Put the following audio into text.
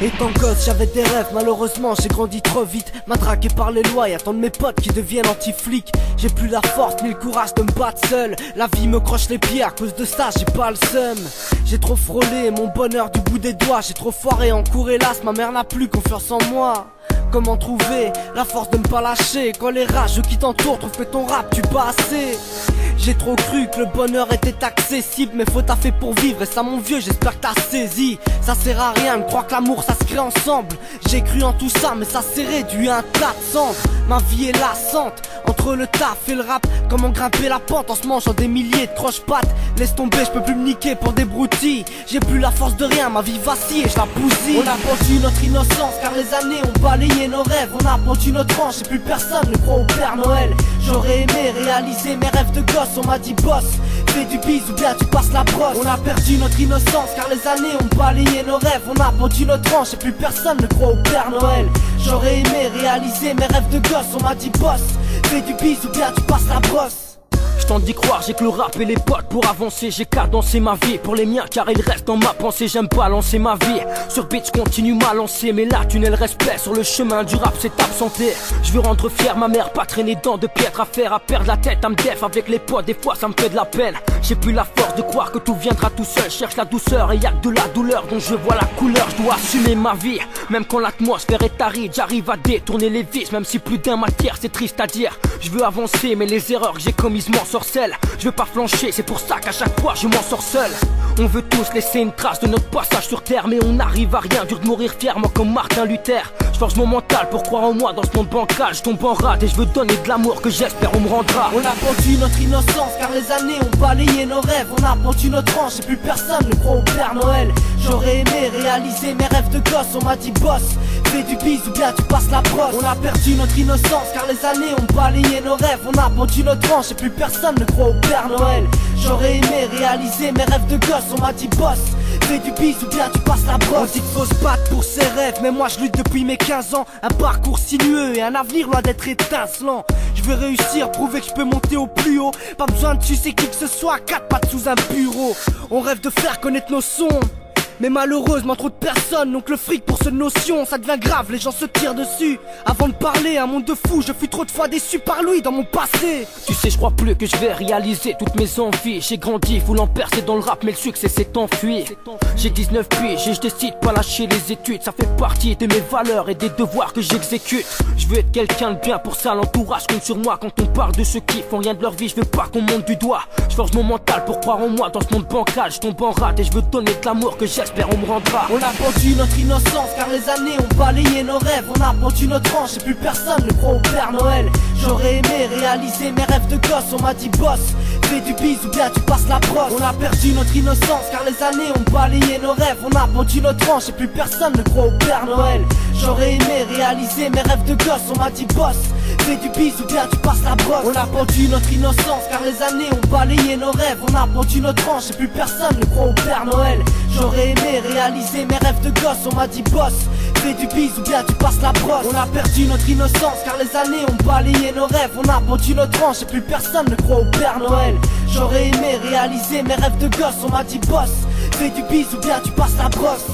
Étant gosse, j'avais des rêves, malheureusement j'ai grandi trop vite. Matraqué par les lois, y'a tant de mes potes qui deviennent anti-flics. J'ai plus la force ni le courage de me battre seul. La vie me croche les pieds, à cause de ça j'ai pas le seum. J'ai trop frôlé mon bonheur du bout des doigts. J'ai trop foiré en cours, hélas, ma mère n'a plus confiance en moi. Comment trouver la force de ne pas lâcher quand les rages qui t'entourent trouvent que ton rap tue pas assez. J'ai trop cru que le bonheur était accessible, mais faut taffer pour vivre et ça mon vieux j'espère que t'as saisi. Ça sert à rien de croire que l'amour ça se crée ensemble. J'ai cru en tout ça mais ça s'est réduit à un tas de cendres. Ma vie est lassante, entre le taf et le rap. Comment grimper la pente en se mangeant des milliers de croche-pattes. Laisse tomber, je peux plus me niquer pour des broutilles. J'ai plus la force de rien, ma vie vacille et je la bousille. On a pendu notre innocence car les années ont balayé nos rêves. On a pendu notre hanche et plus personne ne croit au Père Noël. J'aurais aimé réaliser mes rêves de gosse. On m'a dit boss, fais du bise ou bien tu passes la brosse. On a perdu notre innocence car les années ont balayé nos rêves. On a pendu notre hanche et plus personne ne croit au Père Noël. J'aurais aimé réaliser mes rêves de gosse. On m'a dit boss, fais du bise ou bien tu passes la brosse. J'tente d'y croire, j'ai que le rap et les potes pour avancer. J'ai cadencé ma vie pour les miens car ils restent dans ma pensée. J'aime pas lancer ma vie sur beat, j'continue ma lancée. Mais là tu n'es le respect sur le chemin du rap, c'est absenté. Je veux rendre fier ma mère, pas traîner dans de piètres affaires. À perdre la tête, à me def avec les potes, des fois ça me fait de la peine. J'ai plus la force de croire que tout viendra tout seul. Cherche la douceur et y'a que de la douleur dont je vois la couleur. Je dois assumer ma vie, même quand l'atmosphère est aride. J'arrive à détourner les vis, même si plus d'un matière, c'est triste à dire. Je veux avancer mais les erreurs que j'ai commises m'ensorcellent. Je veux pas flancher, c'est pour ça qu'à chaque fois je m'en sors seul. On veut tous laisser une trace de notre passage sur terre, mais on n'arrive à rien, dur de mourir fièrement comme Martin Luther. Je forge mon mental pour croire en moi dans ce monde bancal. Je tombe en rade et je veux donner de l'amour que j'espère on me rendra. On a pendu notre innocence car les années ont balayé nos rêves. On a pendu notre hanche et plus personne ne croit au Père Noël. J'aurais aimé réaliser mes rêves de gosse. On m'a dit boss, fais du bise ou bien tu passes la brosse. On a perdu notre innocence car les années ont balayé nos rêves. On a pendu notre hanche et plus personne ne croit au Père Noël. J'aurais aimé réaliser mes rêves de gosse. On m'a dit boss, fais du bise ou bien tu passes la brosse. On dit qu'il faut se battre pour ses rêves, mais moi je lutte depuis mes 15 ans. Un parcours sinueux et un avenir loin d'être étincelant. Je veux réussir, prouver que je peux monter au plus haut. Pas besoin de sucer qui que ce soit à 4 pattes sous un bureau. On rêve de faire connaître nos sons, mais malheureusement trop de personnes. Donc le fric pour cette notion, ça devient grave, les gens se tirent dessus. Avant de parler, un monde de fous, je fus trop de fois déçu par lui dans mon passé. Tu sais, je crois plus que je vais réaliser toutes mes envies. J'ai grandi voulant percer dans le rap, mais le succès s'est enfui. J'ai 19 piges et je décide pas lâcher les études. Ça fait partie de mes valeurs et des devoirs que j'exécute. Je veux être quelqu'un de bien, pour ça l'entourage compte sur moi. Quand on parle de ceux qui font rien de leur vie, je veux pas qu'on monte du doigt. Je forge mon mental pour croire en moi dans ce monde bancal. Je tombe en rate et je veux donner de l'amour que j'espère on me rendra. On a pendu notre innocence car les années ont balayé nos rêves. On a pendu notre hanche et plus personne ne croit au Père Noël. J'aurais aimé réaliser mes rêves de gosse. On m'a dit boss, fais du bise ou bien tu passes la brosse. On a perdu notre innocence car les années ont balayé nos rêves. On a pendu notre hanche et plus personne ne croit au Père Noël. J'aurais aimé réaliser mes rêves de gosse. On m'a dit boss, fais du bise ou bien tu passes la brosse. On a pendu notre innocence car les années ont balayé nos rêves. On a pendu notre hanche et plus personne ne croit au Père Noël. J'aurais aimé réaliser mes rêves de gosse. On m'a dit boss, fais du bise ou bien tu passes la brosse. On a perdu notre innocence car les années ont balayé nos rêves. On a pendu notre hanche et plus personne ne croit au Père Noël. J'aurais aimé réaliser mes rêves de gosse. On m'a dit boss, fais du bise ou bien tu passes la brosse.